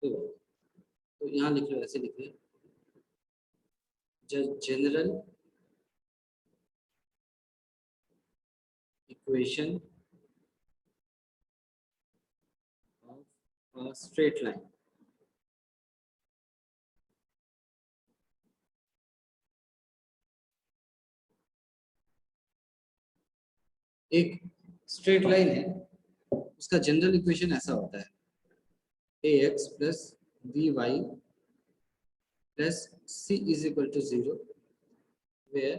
तो यहाँ लिख लो, ऐसे लिख लो, general equation of straight line. एक स्ट्रेट लाइन है, उसका जनरल इक्वेशन ऐसा होता है ax plus by plus c is equal to 0, where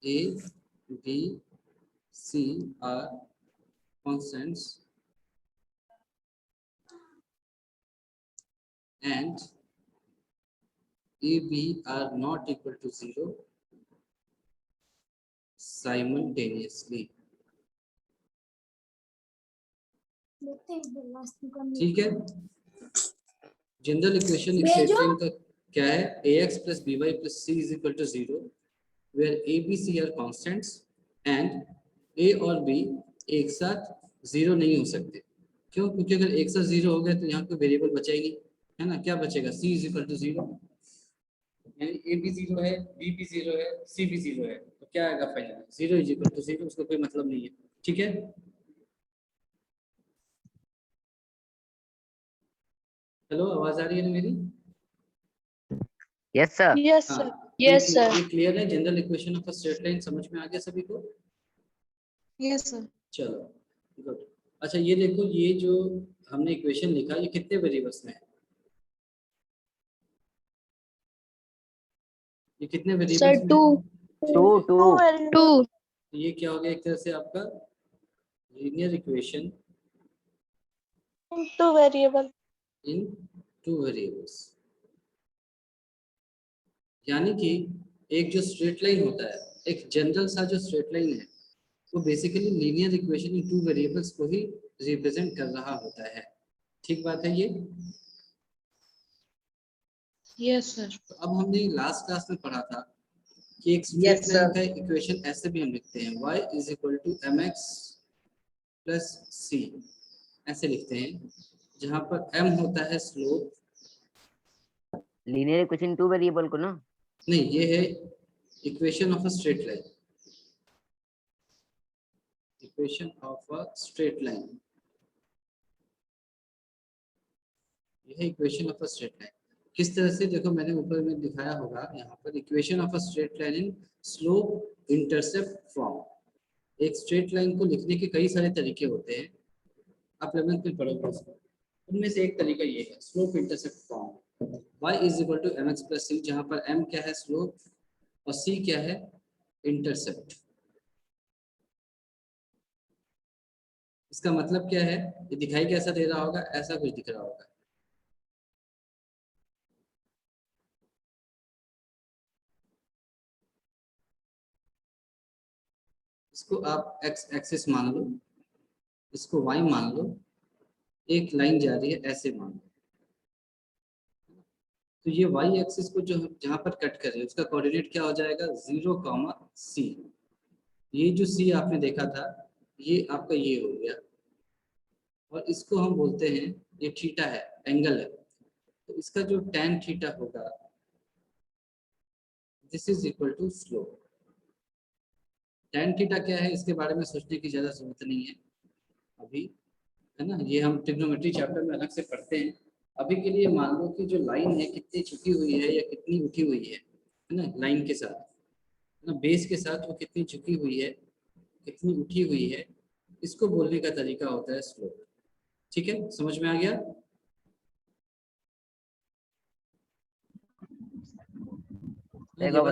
a b c are constants and a b are not equal to 0 simultaneously। ठीक है, general equation एक straight line का क्या है, ax plus by plus c is equal to 0 where a b c are constants and a और b एक साथ 0 नहीं हो सकते। क्यों? क्योंकि अगर एक साथ 0 हो गए तो यहाँ कोई वेरिएबल बचा ही नहीं, है ना। क्या बचेगा, c इज इक्वल टू 0, यानी a भी 0 है, b भी 0 है, c भी 0 है, तो क्या आएगा फाइनल, 0 इज इक्वल टू 0, उसका कोई मतलब नहीं है। ठीक है, हेलो, आवाज आ रही है ना मेरी? Yes sir. Yes sir, yes sir, ये क्लियर है, general equation of a straight line समझ में आ गया सभी को? Yes sir. चलो गुड। अच्छा ये देखो, ये जो हमने इक्वेशन लिखा, ये कितने वेरिएबल्स में है, ये कितने वेरिएबल्स में? टू। ये क्या हो गया, एक तरह से आपका linear equation two variable in two variables. यानी कि एक जो स्ट्रेट लाइन होता है, एक जनरल सा जो स्ट्रेट लाइन है, वो basically linear equation in two variables को ही रिप्रेजेंट कर रहा होता है। ठीक बात है ये? Yes sir. तो अब हमने लास्ट क्लास में पढ़ा था कि एक स्ट्रेट लाइन का इक्वेशन ऐसे भी हम लिखते हैं, y is equal to mx plus c, ऐसे लिखते हैं, जहां पर m होता है slope. Linear equation two variable को ना, नहीं, ये है equation of a straight line, equation of a straight line, ये है equation of a straight line. किस तरह से, देखो मैंने ऊपर में दिखाया होगा यहाँ पर, equation of a straight line in slope intercept form. एक स्ट्रेट लाइन को लिखने के कई सारे तरीके होते हैं, आप 11th में पढ़ोगे उसको, उनमें से एक तरीका ये है slope intercept form. y is equal to mx plus c, जहाँ पर m क्या है, स्लोप, और c क्या है, इंटरसेप्ट। इसका मतलब क्या है, ये दिखाई कैसा दे रहा होगा, ऐसा कुछ दिख रहा होगा। इसको आप x एक्सिस मान लो, इसको y मान लो, एक लाइन जा रही है ऐसे मान लो। तो ये y एक्सिस को जो हम जहाँ पर कट कर रहे हैं, उसका कोऑर्डिनेट क्या हो जाएगा, 0, c। ये जो c आपने देखा था, ये आपका ये हो गया, और इसको हम बोलते हैं, ये थीटा है, एंगल है, तो इसका जो tan थीटा होगा, this is equal to slope. tan theta क्या है, इसके बारे में सोचने की ज्यादा जरूरत नहीं है अभी, है ना, ये हम ट्रिग्नोमेट्री चैप्टर में अलग से पढ़ते हैं। अभी के लिए मान लो कि जो लाइन है कितनी झुकी हुई है या कितनी उठी हुई है ना, लाइन के साथ, है ना, बेस के साथ वो कितनी झुकी हुई है, कितनी उठी हुई है, इसको बोलने का तरीका होता है स्लोप। ठीक है, समझ में आ गया?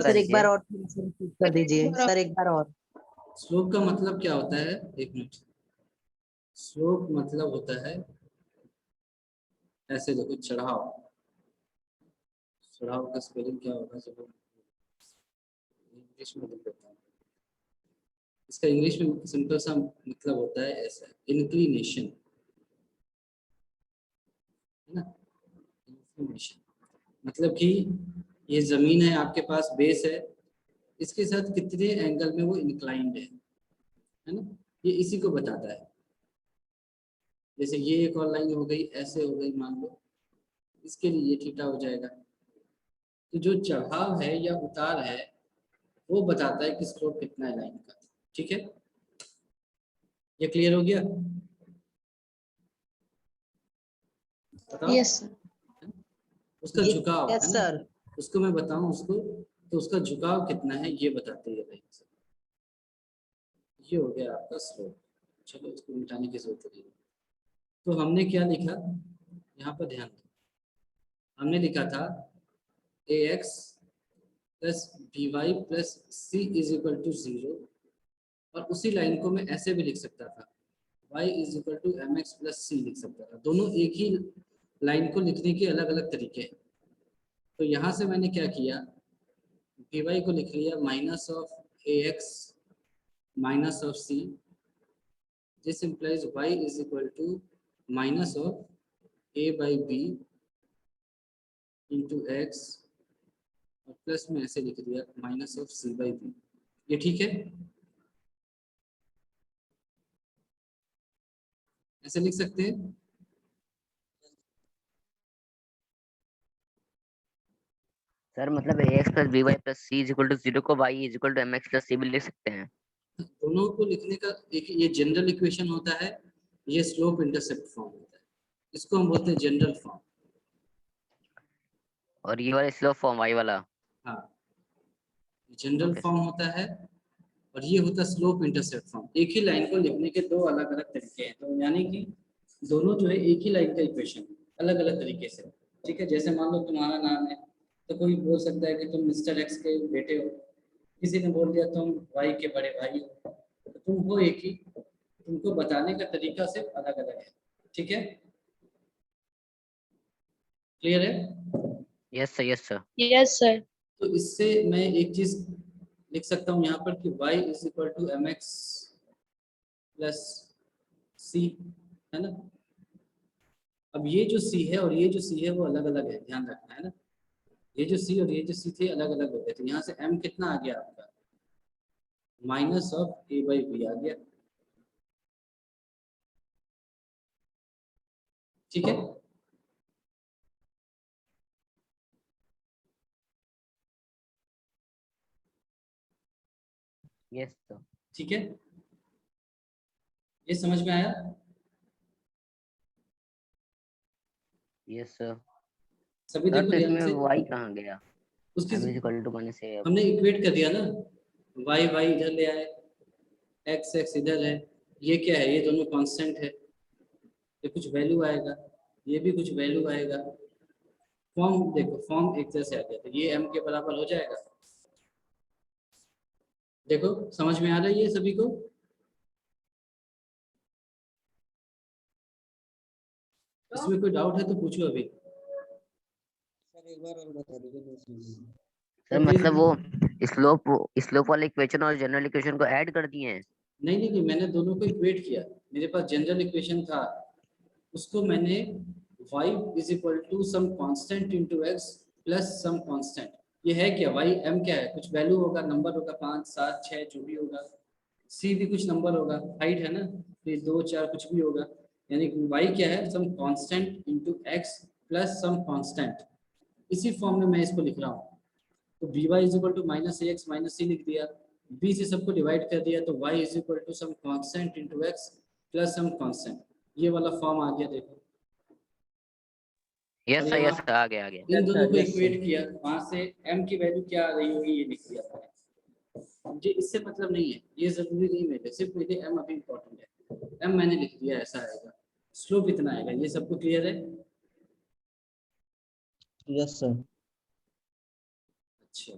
सर एक बार और कर दीजिए सर, एक बार और। स्लोप का मतलब क्या होता है, एक मिनट, स्लोप मतलब होता है, ऐसे देखो, चढ़ाव, चढ़ाव का स्पेलिंग क्या होगा, चलो इंग्लिश में लिख देता हूँ। इसका इंग्लिश में सिंपल सा मतलब होता है ऐसा, इंक्लिनेशन, है ना, इंक्लिनेशन मतलब कि ये जमीन है आपके पास, बेस है, इसके साथ कितने एंगल में वो इंक्लाइंड है ना, ये इसी को बताता है। जैसे ये एक और लाइन हो गई, ऐसे हो गई मान लो, इसके लिए ये थीटा हो जाएगा। तो जो चढ़ाव है या उतार है वो बताता है कि स्लोप कितना है लाइन का। ठीक है, ये क्लियर हो गया? बताओ। Yes sir. उसका झुकाव है यस ना, सर। उसको मैं बताऊं उसको, तो उसका झुकाव कितना है ये बताते हैं लाइन से। ये हो गया आपका स्लोप। चलो इसको मिटाने की जरूरत नहीं है। तो हमने क्या लिखा, यहाँ पर ध्यान दो, हमने लिखा था ax plus B Y plus C is equal to 0, और उसी लाइन को मैं ऐसे भी लिख सकता था, y is equal to m x plus c लिख सकता था। दोनों एक ही लाइन को लिखने के अलग अलग तरीके हैं। तो यहाँ से मैंने क्या किया, बी वाई को लिख लिया minus of A X minus of C, this implies y is equal to minus of a by B into X, और प्लस में ऐसे लिख दिया minus of C by B. ये ठीक है? ऐसे लिख सकते हैं। सर मतलब ax plus B Y plus C is equal to 0 को y is equal to mx plus c भी लिख सकते हैं। दोनों को लिखने का एक ये जनरल इक्वेशन होता है, ये स्लोप इंटरसेप्ट फॉर्म होता है, इसको हम बोलते हैं जनरल फॉर्म। और ये वाला स्लोप फॉर्म y वाला। हाँ, जनरल ओके फॉर्म सर। होता है, और ये होता है स्लोप इंटरसेप्ट फॉर्म। एक ही लाइन को लिखने के दो अलग अलग तरीके हैं, तो यानी कि दोनों जो है एक ही लाइन का इक्वेशन अलग अलग तरीके से। ठीक है, जैसे मान लो तुम्हारा नाम है, तो कोई बोल सकता है कि तुम मिस्टर एक्स के बेटे हो, किसी ने बोल दिया तुम वाई के बड़े भाई हो, तो तुम हो एक ही, तुमको बताने का तरीका सिर्फ अलग अलग है। ठीक है, क्लियर है? Yes sir yes sir. Yes sir. तो इससे मैं एक चीज लिख सकता हूँ यहाँ पर कि y is equal to m x plus c, है ना। अब ये जो c है और ये जो c है वो अलग अलग है, ध्यान रखना है ना। ये जो c और ये जो c थे अलग अलग हो गए, तो यहाँ से m कितना आ गया आपका, minus of a by B आ गया। ठीक है, यस सर। ठीक है, ये समझ में आया? Yes sir. सभी सर देखो तो ध्यान इसमें से, y कहाँ गया? उसकी m is equal to minus a। हमने इक्वेट कर दिया ना, y y इधर ले आए, x x इधर है, ये क्या है, ये दोनों कांस्टेंट है, ये कुछ वैल्यू आएगा, ये भी कुछ वैल्यू आएगा। फॉर्म देखो, फॉर्म एक जैसे आ गया, तो ये m के बराबर हो जाएगा। देखो समझ में आ रहा है ये सभी को? इसमें कोई डाउट है तो पूछो अभी। सर एक बार और बता दीजिए। सर मतलब वो स्लोप वाले इक्वेशन और जनरल इक्वेशन को ऐड कर दिए हैं। नहीं नहीं नहीं, मैंने दोनों को इक्वेट किया। मेरे पास जनरल इक्वेशन था, उसको मैंने y is equal to some constant into x plus some constant. ये है क्या, y m क्या है, कुछ वैल्यू होगा, नंबर होगा, 5 7 6 जो भी होगा, c भी कुछ नंबर होगा, हाइट है ना, तो ये 2 4 कुछ भी होगा। यानी कि y क्या है, some constant into x plus some constant. इसी फॉर्म में मैं इसको लिख रहा हूँ। तो B Y is equal to minus A X minus C लिख दिया, बी से सबको डिवाइड कर दिया, तो y is equal to some constant into x plus some constant. ये वाला फॉर्म आ गया देखो। और यस सर यहाँ यस सर, आ गया आ गया। इन दोनों को yes, sir. इक्वेट किया, वहां से m की वैल्यू क्या आ रही होगी ये लिख दिया मैंने। मुझे इससे मतलब नहीं है, ये जरूरी नहीं मेरे, सिर्फ मेरे m अभी इम्पोर्टेंट है। m मैंने लिख दिया, ऐसा आएगा, स्लोप इतना आएगा। ये सबको क्लियर है? Yes sir. अच्छा,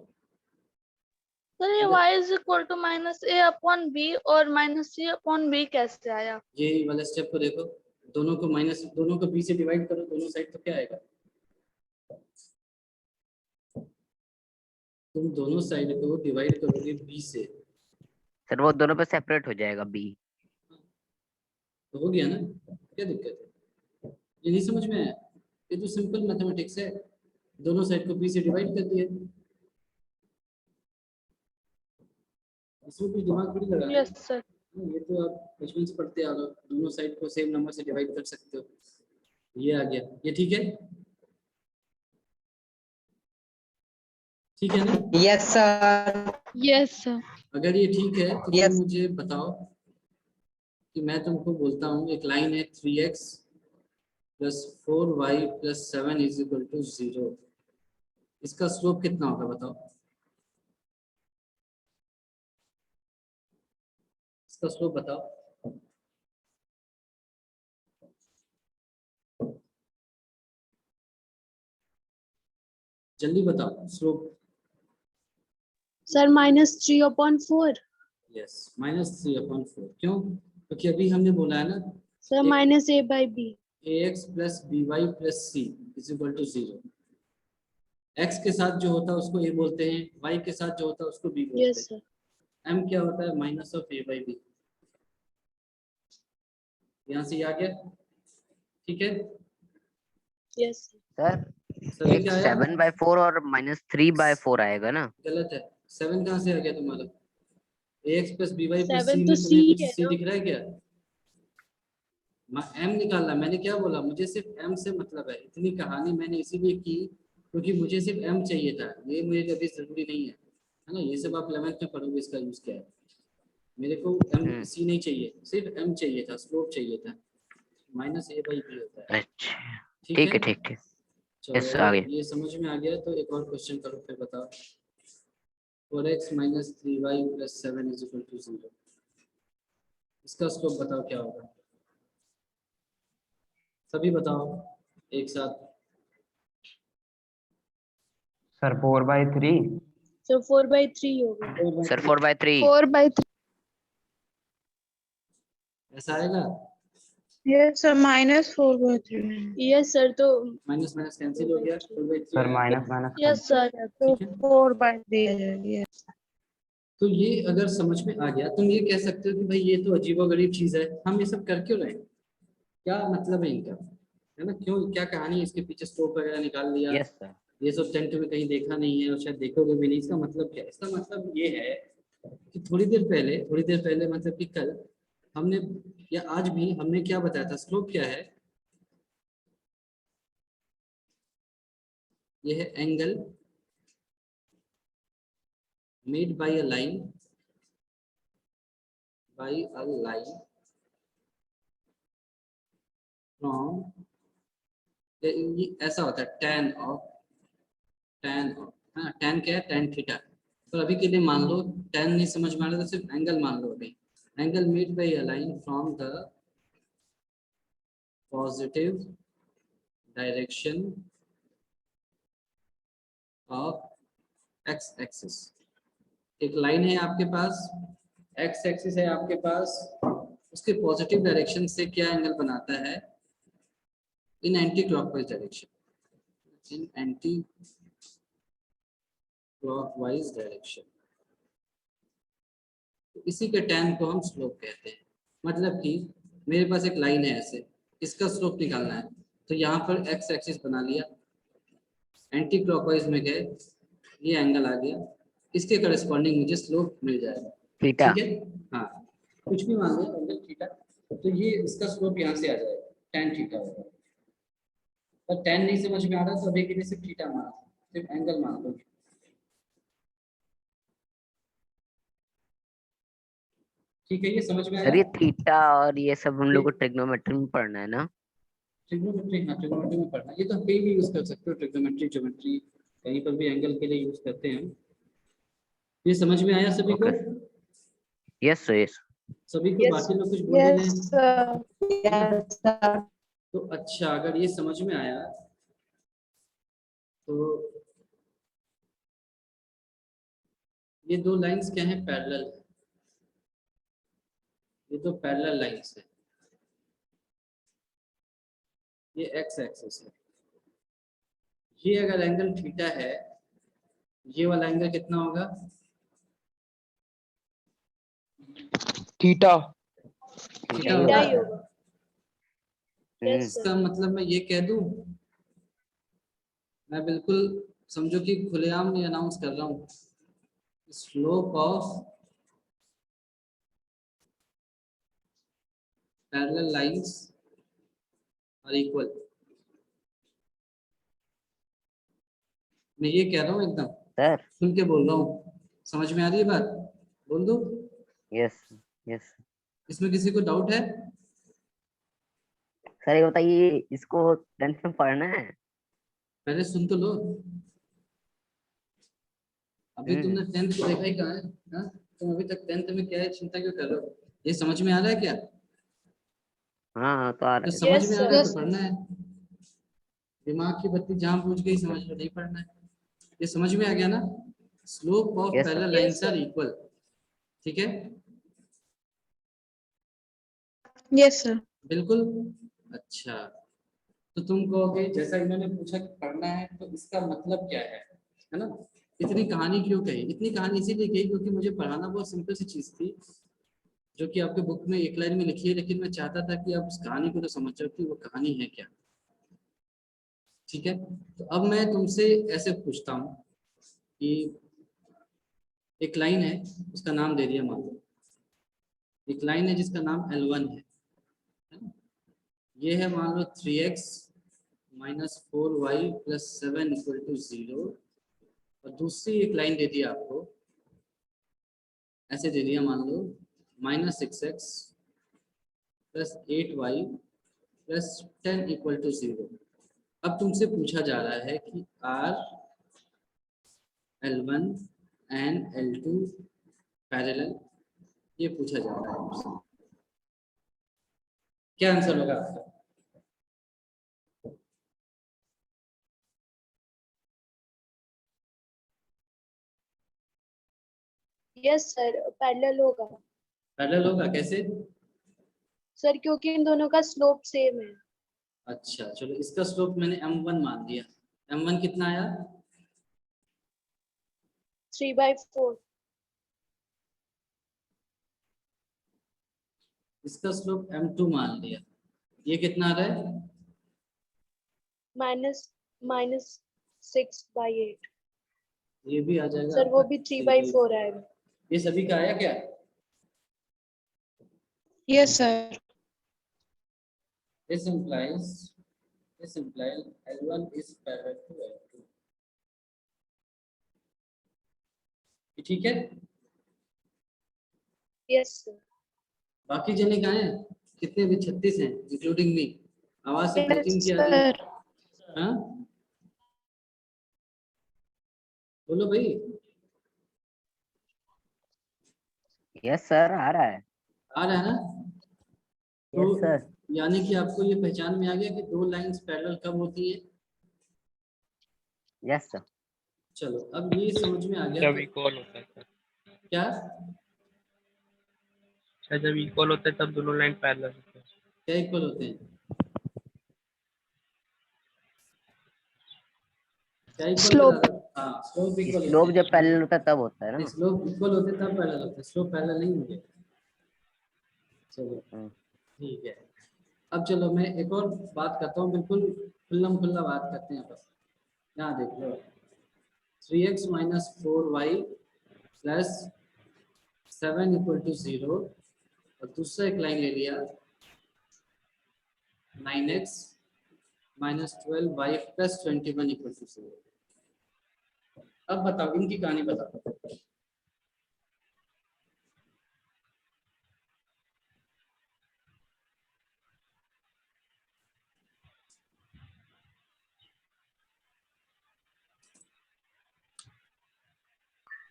सर ये y is equal to minus A upon B और माइनस सी अपॉन बी कैसे आया? ये वाले स्टेप को देखो, दोनों को माइनस, दोनों को b से डिवाइड करो दोनों साइड, तो क्या आएगा, तुम दोनों साइड को डिवाइड करोगे b से, सर वो दोनों पे सेपरेट हो जाएगा b। तो हो गया ना, क्या दिक्कत है? ये नहीं समझ में आया? ये तो सिंपल मैथमेटिक्स है, दोनों साइड को b से डिवाइड कर दिया, इसमें कुछ दिमाग थोड़ी लगा। Yes sir. ये तो आप बचपन से पढ़ते आ रहे हो, दोनों साइड को सेम नंबर से डिवाइड कर सकते हो। ये आ गया, ये ठीक है, ठीक है ना? Yes sir. Yes, sir. अगर ये ठीक है तो फिर Yes. मुझे बताओ कि मैं तुमको बोलता हूँ एक लाइन है 3x plus 4y plus 7 is equal to 0, इसका स्लोप कितना होगा बताओ, इसका स्लोप बताओ। जल्दी बताओ स्लोप। Sir, -3/4. यस, -3/4। क्यों? क्योंकि अभी हमने बोला है ना Sir, एक- -a/b. ax plus by plus c is equal to 0। x के साथ जो होता है उसको a बोलते हैं, y के साथ जो होता है उसको b बोलते Yes, हैं। sir. m क्या होता है? Minus of a by B. यहाँ से ये आ गया, ठीक है? Yes, sir. सर सभी एक क्या आया? 7/4 और -3/4 आएगा ना? गलत है। 7 कहाँ से आ गया तुम्हारा? ax plus by plus c 7 में तो तुम्हें C कुछ है c ना? दिख रहा है क्या? m निकालना, मैंने क्या बोला, मुझे सिर्फ m से मतलब है। इतनी कहानी मैंने इसीलिए की क्योंकि मुझे सिर्फ m चाहिए था, ये मुझे कभी जरूरी नहीं है ना? ये सब आप 11th में पढ़ोगे इसका यूज क्या है। मेरे को m c नहीं चाहिए, सिर्फ m चाहिए था, स्लोप चाहिए था। -a/b होता है, अच्छा ठीक ठीक है? है, ठीक ठीक। चलो यस, अगर आ गया। ये समझ में आ गया तो एक और क्वेश्चन करो, फिर बताओ। 4x minus 3y plus 7 is equal to 0, इसका स्लोप बताओ क्या होगा? सभी बताओ एक साथ। सर 4/3। So 4/3 होगा. सर 4/3। 4/3. ऐसा आएगा? Yes, sir. -4/3. Yes, sir. तो माइनस माइनस कैंसिल हो गया, 4/3 सर आया। Minus minus yes, sir. तो ठीक है? 4/3. Yes. तो ये अगर समझ में आ गया, तुम ये कह सकते हो कि भाई ये तो अजीबोगरीब चीज है, हम ये सब कर क्यों रहे हैं, क्या मतलब है इनका, है ना? क्यों, क्या कहानी है इसके पीछे? स्टोव वगैरह निकाल लिया, यस सर। ये सब टेंट में कहीं देखा नहीं है और शायद देखोगे भी नहीं। इसका मतलब क्या है? इसका मतलब ये है कि थोड़ी देर पहले मतलब कि कल हमने या आज भी हमने क्या बताया था? स्लोप क्या है? ये है angle made by a line from, ये ऐसा होता है tan ऑफ, हाँ tan क्या है? tan theta. तो अभी के लिए मान लो tan नहीं समझ में आ रहा तो सिर्फ एंगल मान लो। अभी angle made by a line from the positive direction of x axis. एक लाइन है आपके पास, एक्स एक्सिस है आपके पास, उसके पॉजिटिव डायरेक्शन से क्या एंगल बनाता है? इन एंटी क्लॉकवाइज डायरेक्शन, इन एंटी क्लॉकवाइज डायरेक्शन। इसी के tan को हम स्लोप कहते हैं। मतलब कि मेरे पास एक लाइन है ऐसे, इसका स्लोप निकालना है तो यहाँ पर एक्स एक्सिस बना लिया, एंटी क्लॉकवाइज में गए, ये एंगल आ गया, इसके करस्पॉन्डिंग मुझे स्लोप मिल जाएगा। थीटा। ठीक है? हाँ, कुछ भी मान लो एंगल थीटा, तो ये इसका स्लोप यहाँ से आ जाएगा, tan थीटा होगा। पर tan नहीं समझ में आ रहा तो अभी के लिए सिर्फ थीटा मान, सिर्फ एंगल मान लो। ठीक है, ये समझ में सर ये आया? थीटा और ये सब हम लोग को ट्रिग्नोमेट्री में पढ़ना है ना? ट्रिग्नोमेट्री, हाँ ट्रिग्नोमेट्री में पढ़ना, ये तो हम कहीं भी यूज कर सकते हो। ट्रिग्नोमेट्री, ज्योमेट्री, कहीं पर भी एंगल के लिए यूज करते हैं हम। ये समझ में आया सभी को? ओके। Yes sir, yes. सभी को? बाकी लोग कुछ बोल रहे हैं sir. Yes sir. तो अच्छा, अगर ये समझ में आया तो ये दो लाइंस क्या है? पैरेलल। ये तो पैरेलल लाइंस है, ये एक्स एक्सिस है। ये अगर एंगल थीटा है, ये वाला एंगल कितना होगा? थीटा। थीटा थीटा होगा। ही होगा. Yes, sir. इसका मतलब मैं ये कह दूं, मैं बिल्कुल समझो कि खुलेआम ये अनाउंस कर रहा हूँ, slope of parallel lines are equal. मैं ये कह रहा हूँ एकदम सर सुन के बोल रहा हूँ, समझ में आ रही है बात? बोल दो। Yes yes. इसमें किसी को डाउट है? सर ये बताइए इसको 10th में पढ़ना है? पहले सुन तो लो। अभी तुमने 10th को देखा ही कहाँ है? हाँ? तुम अभी तक 10th में क्या है, चिंता क्यों कर रहे हो? ये समझ में आ रहा है क्या? हाँ तो आ तो रहा है। समझ Yes, में आ sir. रहा है तो पढ़ना है। दिमाग की बत्ती जहाँ पहुंच गई समझ लो नहीं पढ़ना है। ये समझ में आ गया ना? Slope of Yes, sir. Parallel Yes, lines sir. Are equal. ठीक है, Yes, sir. बिल्कुल। अच्छा, तो तुम कहोगे जैसा इन्होंने पूछा कि पढ़ना है तो इसका मतलब क्या है ना? इतनी कहानी क्यों कही? इतनी कहानी इसीलिए कही क्योंकि मुझे पढ़ाना बहुत सिंपल सी चीज थी, जो कि आपके बुक में एक लाइन में लिखी है, लेकिन मैं चाहता था कि आप उस कहानी को तो समझ जाओ कि वो कहानी है क्या। ठीक है, तो अब मैं तुमसे ऐसे पूछता हूँ कि एक लाइन है, उसका नाम दे दिया मान लो, एक लाइन है जिसका नाम L1 है ना? ये है मान लो 3x minus 4y plus 7 equal to 0। और दूसरी एक लाइन दे दी आपको, ऐसे दे दिया मान लो minus 6x plus 8y plus 10 equal to 0। अब तुमसे पूछा जा रहा है कि are L1 and L2 parallel, ये पूछा जा रहा है हमसे। क्या आंसर होगा आपका? Yes, sir. पैरेलल होगा पैरेलल होगा कैसे? सर, क्योंकि इन दोनों का स्लोप सेम है। अच्छा चलो, इसका स्लोप मैंने m1 मान दिया। m1 कितना आया? 3/4। इसका स्लोप m2 मान लिया। ये कितना आ रहा है? माइनस 6/8। ये भी आ जाएगा सर वो आपका भी 3/4। 3/4 आएगा। ये सभी का आया क्या? Yes, sir. This implies L1 is parallel to L2। ये ठीक है? Yes sir. बाकी जने कहाँ हैं? कितने भी? 36 हैं इंक्लूडिंग मी। आवाज से 2-3 की आ रही है। हाँ बोलो भाई। यस सर आ रहा है। आ रहा है ना? यस तो सर। यानी कि आपको ये पहचान में आ गया कि दो लाइंस पैरेलल कब होती है। Yes sir. चलो अब ये समझ में आ गया जब तो इक्वल होता है सर। क्या? अच्छा जब इक्वल होता है तब दोनों लाइन पैरेलल होते हैं। क्या इक्वल होते हैं? क्या इक्वल Slope. बता दो? हाँ, स्लोप इक्वल स्लोप होते जब पैरेलल होता है तब होता है हैं। ना। स्लोप इक्वल होते तब पैरेलल होते हैं, स्लोप पैरेलल नहीं होंगे। चलो हम्म। ठीक है। अब चलो मैं एक और बात करता हूँ, बिल्कुल खुल्लम खुल्ला बात करते हैं बस। यहाँ देख लो, 3x minus 4y plus 7 equal to 0। और दूसरा एक लाइन ले लिया 9x minus 12y plus 21 equal to 0। अब बताओ इनकी कहानी बताओ।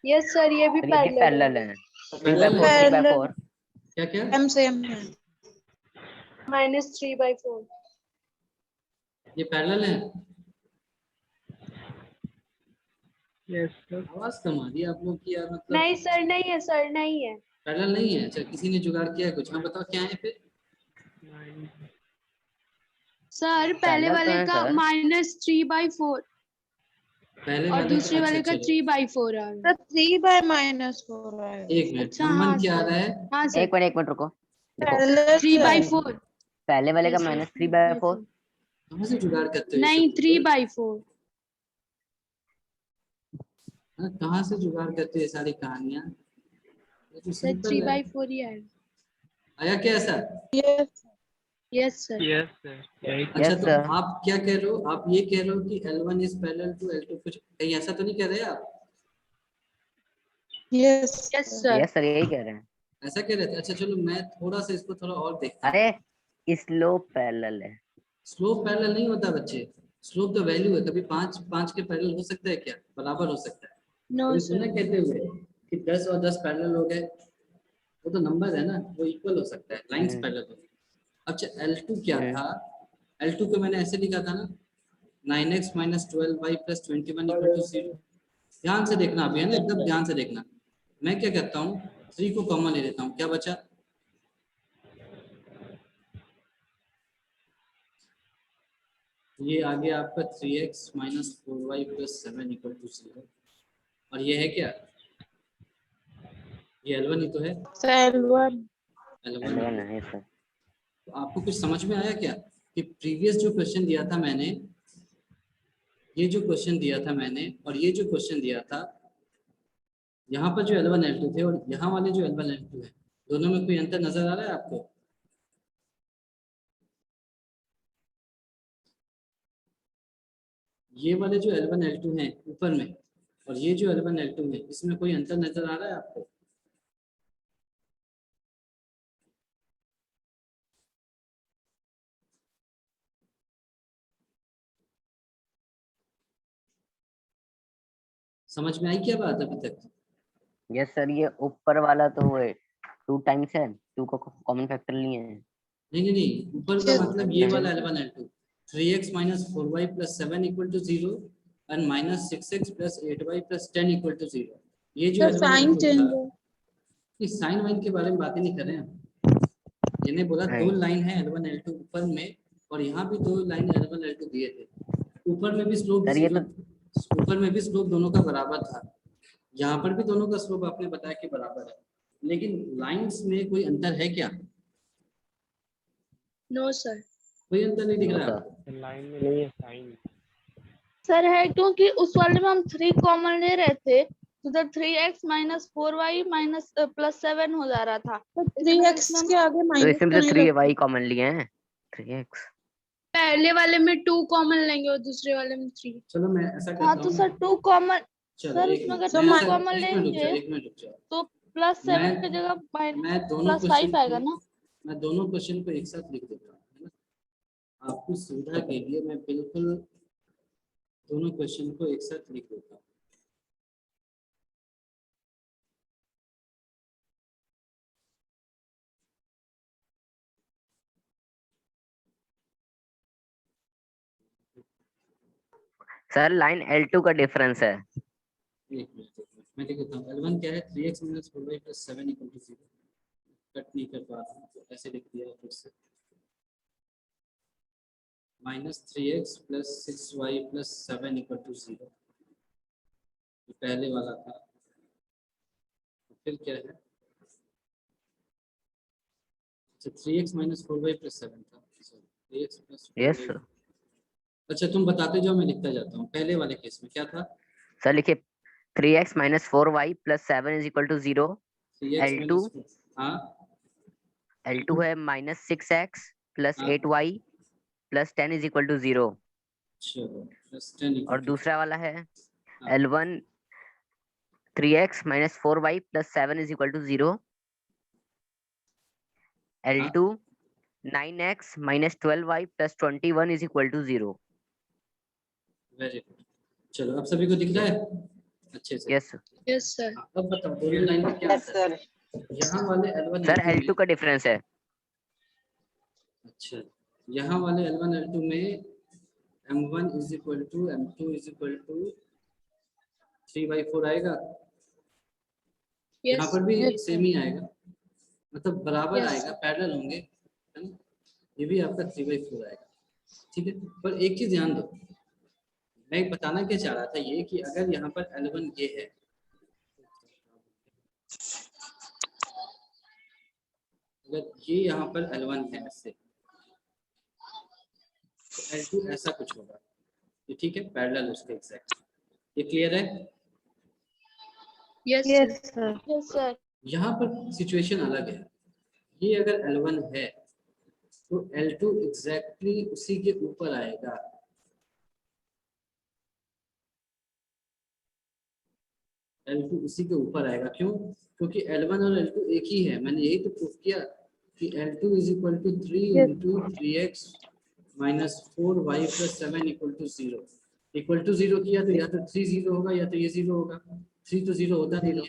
यस सर, ये भी तो ये भी पैरेलल पैरेलल है। है। 3/4 पैरेलल है? 3/4। क्या क्या? Same है। माइनस 3/4। ये पैरेलल है? Yes sir. आवाज कम आ रही है आप लोग की यार, मतलब नहीं सर, नहीं है सर, नहीं है। पैरेलल नहीं है। अच्छा किसी ने जुगाड़ किया है कुछ? हाँ बताओ क्या है फिर? सर पहले पैरेलल तो वाले है का सर। -3/4 पहले और वाले दूसरे का? अच्छा वाले का चलो 3/4 आ रहा है। 3/-4 है। एक मिनट, अच्छा M1 हाँ क्या आ सर, रहा है? हाँ सर, 1 मिनट रुको। देखो Parallel 3/4। पहले वाले का Yes, sir, -3/4। 3/4। कहाँ से जुगाड़ करते हो ये नहीं सब तुम लोग? 3/4। हाँ, कहाँ से जुगाड़ करते हो ये सारी कहानियां? ये तो सर सिंपल है। 3/4 ही आएगा। आया क्या ऐसा? Yes. Yes, sir. Yes, sir. यही अच्छा Yes, तो sir. आप क्या कह रहे हो, आप ये कह रहे हो कि L1 is parallel to L2, कुछ कहीं ऐसा तो नहीं कह रहे आप? Yes. Yes, sir. sir. Yes sir यही कह रहे हैं। ऐसा कह रहे थे? अच्छा चलो मैं थोड़ा सा इसको थोड़ा और देखता हूँ। अरे स्लोप पैरेलल है। स्लोप पैरेलल नहीं होता बच्चे, स्लोप तो वैल्यू है। कभी 5 के पैरेलल हो सकता है क्या? बराबर हो सकता है? No, कभी sir. सुना कहते हुए कि 10 और 10 पैरेलल हो गए? वो तो नंबर है ना, वो इक्वल हो सकता है, लाइंस पैरेलल हो। अच्छा L2 क्या था? L2 को मैंने ऐसे लिखा था ना, 9x - 12y + 21 = 0। ध्यान से देखना अभी, है ना, एकदम ध्यान से देखना। मैं क्या करता हूँ, 3 को कॉमन ले लेता हूँ, क्या बचा? ये आ गया आपका 3x - 4y + 7 = 0। और ये है क्या? ये L1 ही तो है। L1. L1 L1 है सर। तो आपको कुछ समझ में आया क्या कि प्रीवियस जो क्वेश्चन दिया था मैंने, ये जो क्वेश्चन दिया था मैंने और ये जो क्वेश्चन दिया था, यहाँ पर जो L1 L2 थे और यहाँ वाले जो L1 L2 है, दोनों में कोई अंतर नजर आ रहा है आपको? ये वाले जो L1 L2 हैं ऊपर में और ये जो L1 L2 है, इसमें कोई अंतर नजर आ रहा है आपको? समझ में आई क्या बात अभी तक? यस सर, ये ऊपर वाला तो वो 2 टाइम्स है, 2 को कॉमन फैक्टर लिए हैं। नहीं, ऊपर का Yes. मतलब ये वाला L1 L2, 3x - 4y + 7 = 0 और -6x + 8y + 10 = 0। ये जो The L1 sign L2 change. था, इस साइन वाइन के बारे में बातें नहीं कर रहे हैं हम। इन्हें बोला दो नहीं। लाइन है L1 L2 ऊपर में और यहाँ भी 2 लाइन L1 L2 दिए थे। ऊपर में भी स्लोप सर ये तो ऊपर में भी स्लोप दोनों का बराबर था, यहाँ पर भी दोनों का स्लोप आपने बताया कि बराबर है, लेकिन लाइंस में कोई अंतर है क्या? No, sir. कोई अंतर नहीं दिख नो रहा है सर। आपको? लाइन में नहीं है साइन। सर है, क्योंकि उस वाले में हम 3 कॉमन ले रहे थे तो उधर 3x - 4y + 7 हो जा रहा था। तो इसमें 3x इसमें के आगे तो माइनस इसमें तो तो नहीं 3y लगता। कॉमन लिए हैं, 3x। पहले वाले में 2 कॉमन लेंगे और दूसरे वाले में 3। चलो मैं ऐसा हाँ करता तो हूँ सर ना, 2 कॉमन, चलो सर एक उसमें अगर मिनट, तो मैं 2 ऐसा कॉमन एक मिनट रुक जाओ, लेंगे एक मिनट रुक जाओ। तो +7 की मैं जगह मैं दोनों क्वेश्चन +5 आएगा को ना। मैं दोनों क्वेश्चन को एक साथ लिख देता हूँ, है ना, आपकी सुविधा के लिए मैं बिल्कुल दोनों क्वेश्चन को एक साथ लिख देता हूँ। सर लाइन L2 का डिफरेंस है। मैं लिख देता हूँ। L1 क्या है? 3x - 4y + 7 = 0। कट नहीं कर पा रहा हूँ तो ऐसे लिख दिया फिर से, -3x + 6y + 7 = 0। ये पहले वाला था, फिर क्या है? अच्छा 3x - 4y + 7 था, 3x + यस 4y। सर। अच्छा तुम बताते जाओ, मैं लिखता जाता हूँ। पहले वाले केस में क्या था? सर लिखिए 3x - 4y + 7 = 0। 3x L2 - हाँ L2 है -6x + हाँ 8y + 10 = 0। चलो +10 और = दूसरा वाला है हाँ L1 3x - 4y + 7 = 0। हाँ L2 9x - 12y + 21 = 0। Very good. चलो अब सभी को दिख रहा है अच्छे से? Yes yes sir. हाँ, अब बताओ दोनों लाइन में क्या अंतर है? यहाँ वाले L1 सर L2 L2 में, का डिफरेंस है। अच्छा यहाँ वाले L1 L2 में M1 = M2 = 3/4 आएगा। यहाँ यस पर भी Yes, सेम ही आएगा, मतलब बराबर Yes. आएगा, पैरेलल होंगे, है ना। ये भी आपका 3/4 आएगा, ठीक है। पर एक चीज ध्यान दो, मैं बताना क्या चाह रहा था ये कि अगर यहाँ पर L1 ये है, अगर ये यहाँ पर L1 है ऐसे, तो L2 ऐसा कुछ होगा, ये ठीक है, पैरेलल उसके एग्जैक्ट। ये क्लियर है? Yes Yes, sir. sir. Yes sir. यहाँ पर सिचुएशन अलग है। ये अगर L1 है तो L2 एग्जैक्टली उसी के ऊपर आएगा। L2 उसी के ऊपर आएगा, क्यों? क्योंकि L1 और L2 एक ही है। मैंने यही तो प्रूफ किया कि L2 is equal to 3 into 3x minus 4y plus 7 equal to 0। Equal to 0 किया तो या तो 3 0 होगा या तो ये 0 होगा। 3 तो 0 होता नहीं है,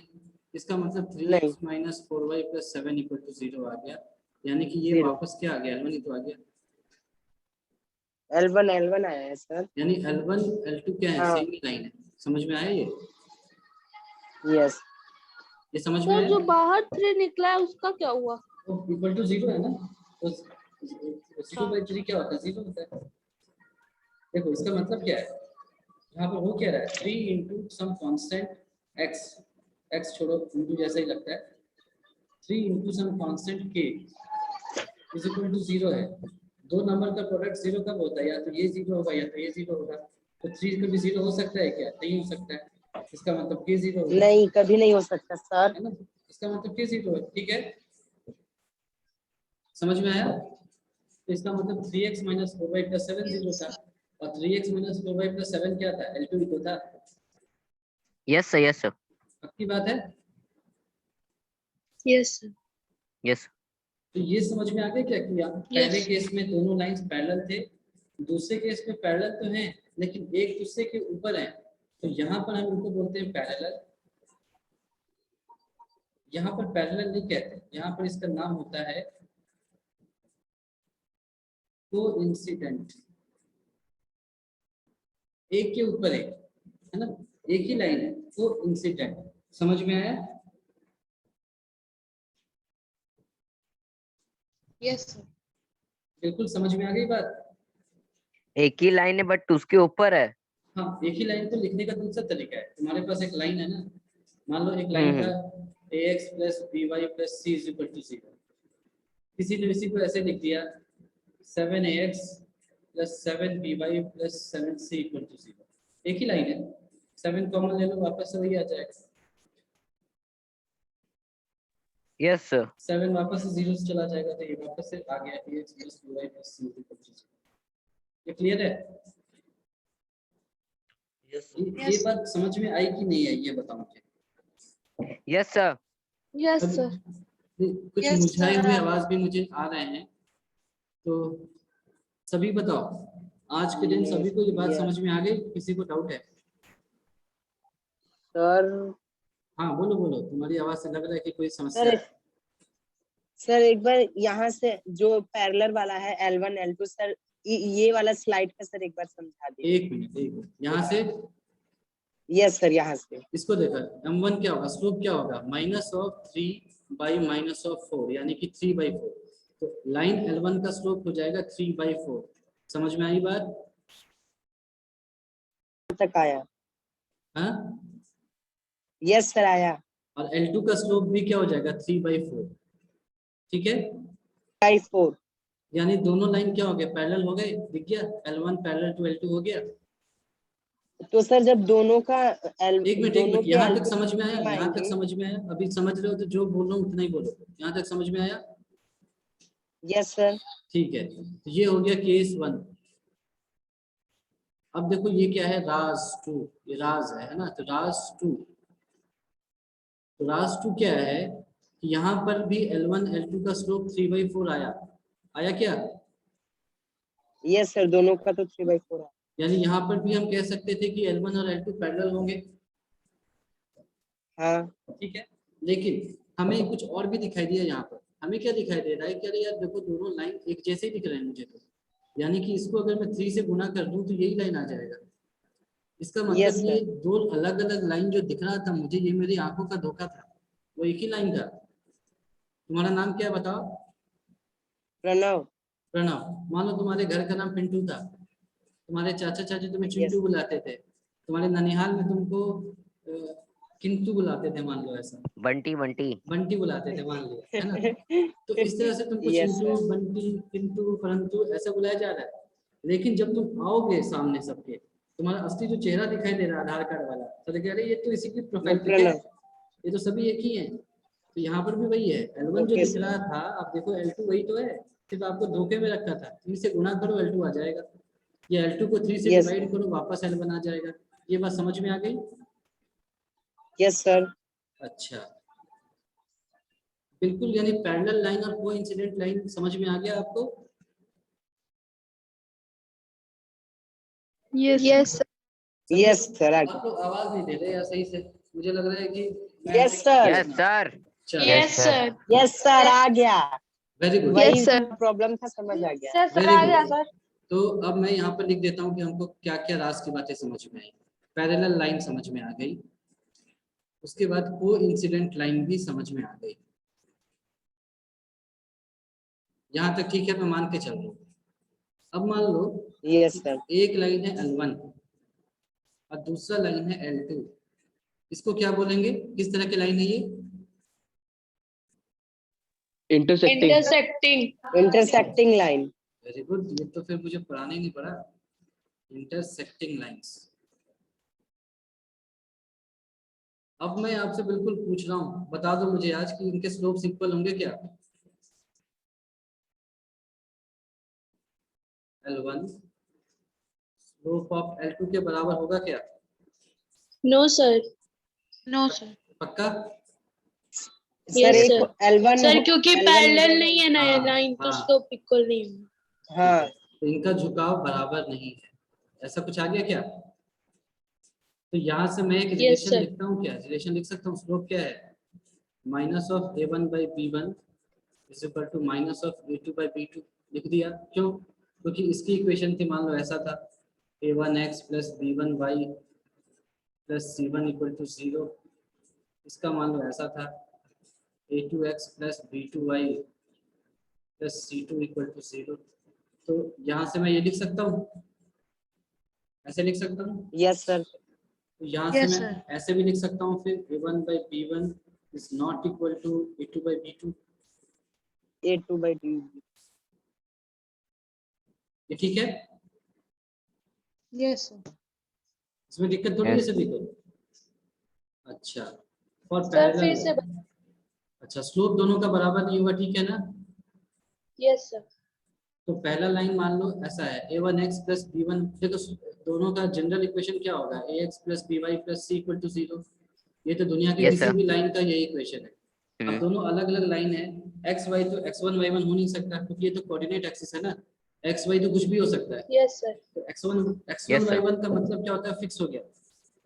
इसका मतलब 3x minus 4y plus 7 equal to 0 आ गया। यानी कि ये वापस क्या आ गया? L1 ही तो आ गया। L1 आया है सर। यानी L1 L2 क्या है? हाँ। सेम ही लाइन है। समझ में आया ये? यस ये समझ में सर आया? जो बाहर 3 निकला है उसका क्या हुआ? तो इक्वल टू 0 है ना, तो 0/3 क्या होता है? 0 होता है। देखो इसका मतलब क्या है, यहाँ पर वो कह रहा है 3 into some constant x, x छोड़ो, इंटू जैसा ही लगता है। 3 into some constant k is equal to 0 है। दो नंबर का प्रोडक्ट 0 कब होता है? या तो ये 0 होगा या तो ये 0 होगा। तो 3 कभी 0 हो सकता है क्या? नहीं हो सकता है। इसका मतलब k 0 होगा, नहीं, कभी नहीं हो सकता सर। है ना? इसका मतलब k 0 है। ठीक है, समझ में आया? तो इसका मतलब 3x माइनस 4y प्लस 7 0 था, और 3x माइनस 4y प्लस 7 क्या था? L2 ही तो था। यस सर, यस सर, पक्की बात है? Yes sir. यस। तो ये समझ में आ गया क्या कि पहले केस में दोनों लाइंस पैरेलल थे, दूसरे केस में पैरेलल तो हैं लेकिन एक दूसरे के ऊपर हैं। तो यहाँ पर हम इनको बोलते हैं पैरेलल। यहाँ पर पैरेलल नहीं कहते, यहाँ पर इसका नाम होता है कोइंसिडेंट। एक के ऊपर एक, है ना, एक ही लाइन है, कोइंसिडेंट। समझ में आया? Yes sir. बिल्कुल समझ में आ गई बात। एक ही लाइन है बट उसके ऊपर है। हाँ, एक ही लाइन को लिखने का दूसरा तरीका है। तुम्हारे पास एक लाइन है ना, मान लो एक लाइन था ax plus by plus c is equal to 0। किसी ने इसी को ऐसे लिख दिया 7ax plus 7by plus 7c equal to 0। एक ही लाइन है, 7 कॉमन ले लो, वापस से वही आ जाएगा। Yes sir. 7 वापस से 0 से चला जाएगा, तो ये वापस से आ गया ax plus by plus c equal to 0। ये क्लियर है? ये बात समझ में आई कि नहीं आई, ये बताओ मुझे। Yes sir. यस अब सर। कुछ Yes, मुझाए sir. हुए आवाज भी मुझे आ रहे हैं, तो सभी बताओ, आज के दिन सभी को ये बात समझ में आ गई? किसी को डाउट है? सर हाँ बोलो बोलो, तुम्हारी आवाज से लग रहा है कि कोई समस्या है। सर एक बार यहाँ से जो पैरेलल वाला है L1 L2 सर, ये वाला स्लाइड का सर एक बार समझा दीजिए। एक मिनट, यहाँ से यस सर, यहाँ से इसको देखा, m1 क्या होगा? स्लोप क्या होगा? Minus of 3 by minus of 4, यानी कि 3/4। तो लाइन L1 का स्लोप हो जाएगा 3/4। समझ में आई बात? तक आया। हाँ, यस सर आया। और L2 का स्लोप भी क्या हो जाएगा? 3/4। ठीक है, 4 यानी दोनों लाइन क्या हो गए? पैरेलल हो गए। दिख गया? L1 पैरेलल टू L2 हो गया। तो सर जब दोनों का एक मिनट, दोनों यहाँ के तक समझ में आया? L2 यहाँ तक आएंगे। समझ में आया? अभी समझ रहे हो तो जो बोल रहा हूँ उतना ही बोलो। यहाँ तक समझ में आया? Yes sir. ठीक है, तो ये हो गया केस 1। अब देखो ये क्या है? राज 2। ये राज है ना, तो राज 2। तो राज 2 क्या है कि यहाँ पर भी L1 L2 का स्लोप 3/4 आया। आया क्या? यस सर, दोनों का तो 3/4 है। यानी यहाँ पर भी हम कह सकते थे कि L1 और L2 पैरेलल होंगे। हाँ ठीक है, लेकिन हमें कुछ और भी दिखाई दिया। यहाँ पर हमें क्या दिखाई दे रहा है कि अरे यार देखो, दोनों लाइन एक जैसे ही दिख रहे हैं मुझे तो। यानी कि इसको अगर मैं 3 से गुना कर दूं तो यही लाइन आ जाएगा। इसका Yes, मतलब sir. ये दो अलग अलग लाइन जो दिख रहा था मुझे, ये मेरी आंखों का धोखा था, वो एक ही लाइन था। तुम्हारा नाम क्या है बताओ? प्रणव। प्रणव। मान लो तुम्हारे घर का नाम पिंटू था, तुम्हारे चाचा चाची तुम्हें चिंटू बुलाते थे, तुम्हारे ननिहाल में तुमको किंतु बुलाते थे, मान लो ऐसा। बंटी बंटी। बंटी बुलाते थे, मान लिया, है ना? तो इस तरह से तुमको Yes, चिंटू, बंटी, किंतु, परंतु ऐसा बुलाया जा रहा है। लेकिन जब तुम आओगे सामने सबके, तुम्हारा असली जो चेहरा दिखाई दे रहा है आधार कार्ड वाला, तो कह रहे ये तो इसी की प्रोफाइल पिक है, ये तो सभी एक ही है। तो यहाँ पर भी वही है, L1 जो Okay, दिख रहा था, आप देखो L2 वही तो है, सिर्फ आपको धोखे में रखा था, 3 से गुणा करो L2 आ जाएगा, या L2 को 3 से Yes. डिवाइड करो वापस L1 आ जाएगा। ये बात समझ में आ गई? Yes sir. अच्छा, बिल्कुल, यानी पैरेलल लाइन और कोइंसिडेंट लाइन समझ में आ गया आपको? Yes yes sir. आप लोग आवाज नहीं दे रहे यार सही से, मुझे लग रहा है कि yes sir. Yes sir. Yes sir yes sir आ गया। Very good. वही Yes, sir. प्रॉब्लम था, समझ आ गया। यस सर Very आ गया good. सर। तो अब मैं यहाँ पर लिख देता हूँ कि हमको क्या क्या रास की बातें समझ में आई। पैरेलल लाइन समझ में आ गई, उसके बाद कोइंसिडेंट लाइन भी समझ में आ गई। यहाँ तक ठीक है, मैं मान के चल रहा हूँ। अब मान लो यस सर। एक लाइन है L1 और दूसरा लाइन है L2, इसको क्या बोलेंगे? किस तरह की लाइन है ये? Intersecting line. वेरी गुड, ये तो फिर मुझे पढ़ाना ही नहीं पड़ा। Intersecting lines. अब मैं आपसे बिल्कुल पूछ रहा हूँ, बता दो मुझे आज कि इनके स्लोप्स इक्वल होंगे क्या? L1 स्लोप ऑफ L2 के बराबर होगा क्या? नो सर पक्का? सर Yes, एक sir. L1 सर क्योंकि पैरेलल नहीं है ना ये हाँ, लाइन, तो हाँ। स्लोप इक्वल नहीं होगा। हाँ तो इनका झुकाव बराबर नहीं है, ऐसा कुछ आ गया क्या? तो यहाँ से मैं एक Yes, रिलेशन sir. लिखता हूँ, क्या रिलेशन लिख सकता हूँ? स्लोप क्या है? Minus of A1 by B1 is equal to minus of A2 by B2। लिख दिया। क्यों? क्योंकि इसकी इक्वेशन थी, मान लो ऐसा था, A1x plus B1y plus C1 equal to 0। इसका मान लो ऐसा था, A2x plus B2y plus C2 equal to 0। तो यहाँ से मैं ये लिख सकता हूँ, ऐसे लिख सकता हूँ। Yes sir. तो यहाँ से मैं ऐसे भी लिख सकता हूँ फिर, A1 by B1 is not equal to A2 by B2। A2/2। ये ठीक है? Yes sir. इसमें दिक्कत थोड़ी है Yes. सभी को? अच्छा, फॉर सर फिर पैरेलल। से अच्छा, स्लोप दोनों का बराबर नहीं होगा, ठीक है ना? Yes sir. तो पहला लाइन मान लो ऐसा है, A1x प्लस B1। देखो दोनों का जनरल इक्वेशन क्या होगा? AX plus BY plus C equal to 0। ये तो दुनिया की Yes, किसी sir. भी लाइन का यही इक्वेशन है। अब दोनों अलग अलग लाइन है, एक्स वाई, तो x1 y1 हो नहीं सकता, क्योंकि ये तो कोऑर्डिनेट एक्सिस है ना। एक्स वाई तो कुछ भी हो सकता है। Yes sir. तो x1 Yes, sir. y1 का मतलब क्या होता है? फिक्स हो गया।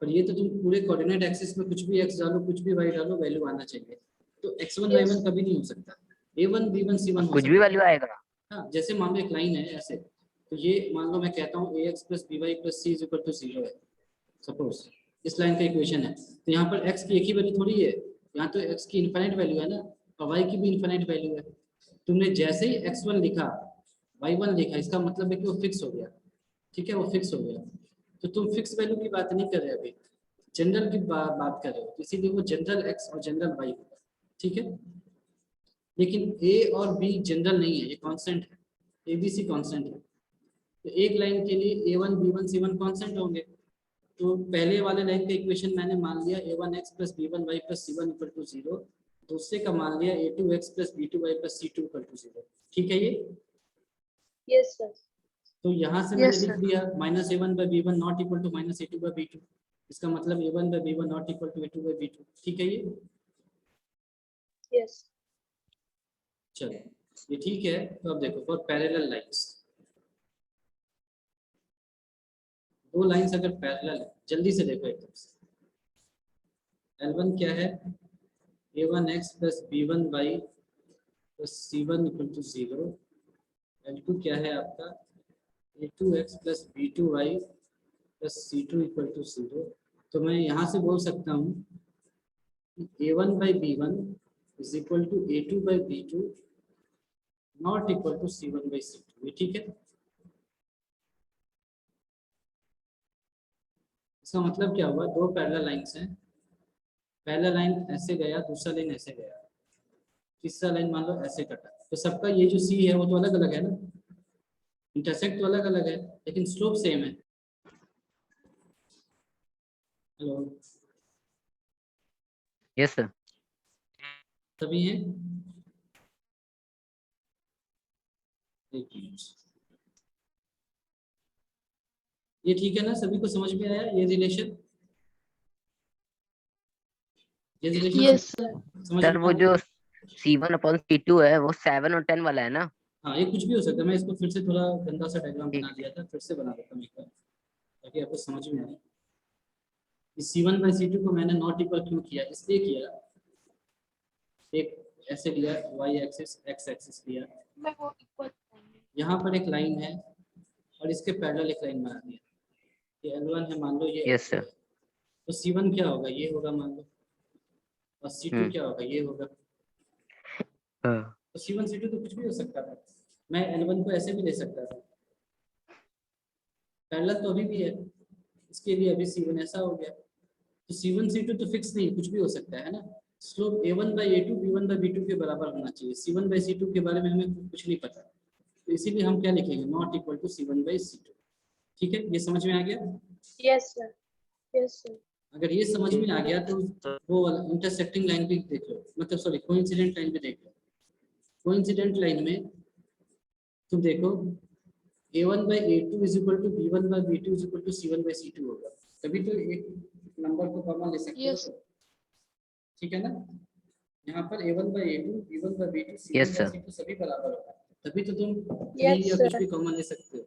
पर ये तो तुम पूरे कोऑर्डिनेट एक्सिस में कुछ भी x डालो, कुछ भी y डालो, वैल्यू आना चाहिए। तो x1 Yes. y1 कभी नहीं हो सकता। A1 B1 C1 हो कुछ सकता भी है। वैल्यू आएगा। हाँ, जैसे मान लो एक लाइन है ऐसे, तो ये मान लो मैं कहता हूँ AX plus BY plus C is equal to 0 है, सपोज इस लाइन का इक्वेशन है। तो यहाँ पर x की एक ही वैल्यू थोड़ी है, यहाँ तो x की इनफाइनाइट वैल्यू है ना, और y की भी इनफाइनाइट वैल्यू है। तुमने जैसे ही x1 लिखा, y1 लिखा, इसका मतलब है कि वो फिक्स हो गया। ठीक है, वो फिक्स हो गया। तो तुम फिक्स वैल्यू की बात नहीं कर रहे अभी, जनरल की बात कर रहे हो, इसीलिए वो जनरल x और जनरल y होगा। ठीक है, लेकिन a और b जनरल नहीं है, ये कांस्टेंट है। ABC कांस्टेंट है। तो एक लाइन के लिए A1 B1 C1 कांस्टेंट होंगे। तो पहले वाले लाइन का इक्वेशन मैंने मान लिया A1x plus B1y plus C1 equal to 0। दूसरे का मान लिया A2x plus B2y plus C2 equal to 0। ठीक है ये? Yes sir. तो यहाँ से मैंने लिख दिया minus A1 by B1 not equal to minus A2 by B2। इसका मतलब A1 by B1 not equal to A2 by B2। ठीक है ये? यस। चलो ये ठीक है। तो अब देखो, फॉर पैरेलल लाइंस, दो लाइंस अगर पैरेलल है, जल्दी से देखो एकदम से। L1 क्या है? A1x plus B1y plus C1 equal to 0। L2 क्या है आपका? A2x plus B2y plus C2 equal to 0। तो मैं यहाँ से बोल सकता हूँ A1 by B1 is equal to A2 by B2 not equal to C1 by C2। ये ठीक है? इसका मतलब क्या हुआ? दो पैरेलल लाइंस हैं, पहला लाइन ऐसे गया, दूसरा लाइन ऐसे गया, तीसरा लाइन मान लो ऐसे कटा। तो सबका ये जो सी है वो तो अलग अलग है ना, इंटरसेक्ट तो अलग अलग है, लेकिन स्लोप सेम है। Hello, yes sir. सभी हैं? एक मिनट, ये ठीक है ना, सभी को समझ में आया ये रिलेशन? ये रिलेशन यस समझ सर में वो आया? जो C1/C2 है वो 7 और 10 वाला है ना? हाँ, ये कुछ भी हो सकता है, मैं इसको फिर से थोड़ा गंदा सा डायग्राम ठीक बना दिया था, फिर से बना देता हूँ एक बार ताकि आपको समझ में आए। इस C1/C2 को मैंने नॉट इक्वल क्यों किया, इसलिए किया, एक ऐसे लिया y एक्सिस x एक्सिस लिया, यहाँ पर एक लाइन है और इसके पैरेलल एक लाइन बना दिया, ये L1 है मान लो, ये यस सर। तो C1 क्या होगा, ये होगा मान लो, और C2 क्या होगा, ये होगा। हाँ। तो C1 C2 तो कुछ भी हो सकता था, मैं L1 को ऐसे भी ले सकता था, पैरेलल तो अभी भी है, इसके लिए अभी C1 ऐसा हो गया, तो C1 C2 तो फिक्स नहीं, कुछ भी हो सकता है ना। स्लोप A1/A2 B1/B2 के बराबर होना चाहिए, C1/C2 के बारे में हमें कुछ नहीं पता, तो इसीलिए हम क्या लिखेंगे, नॉट इक्वल टू C1/C2। ठीक है, ये समझ में आ गया? Yes sir, yes sir. अगर ये समझ में आ गया तो वो वाला इंटरसेक्टिंग लाइन भी देख लो, मतलब सॉरी कोइंसिडेंट लाइन भी देख लो। कोइंसिडेंट लाइन में तुम देखो A1/A2 is equal to B1/B2 is equal to C1/C2 होगा, तभी तो एक नंबर को कॉमन ले सकते हो। Yes. ठीक है ना, यहाँ पर A1/A2 B1/B2 Yes, sir. C1/C2 सभी बराबर होगा, तभी तो तुम Yes, 3 या कुछ sir. भी कॉमन ले सकते हो।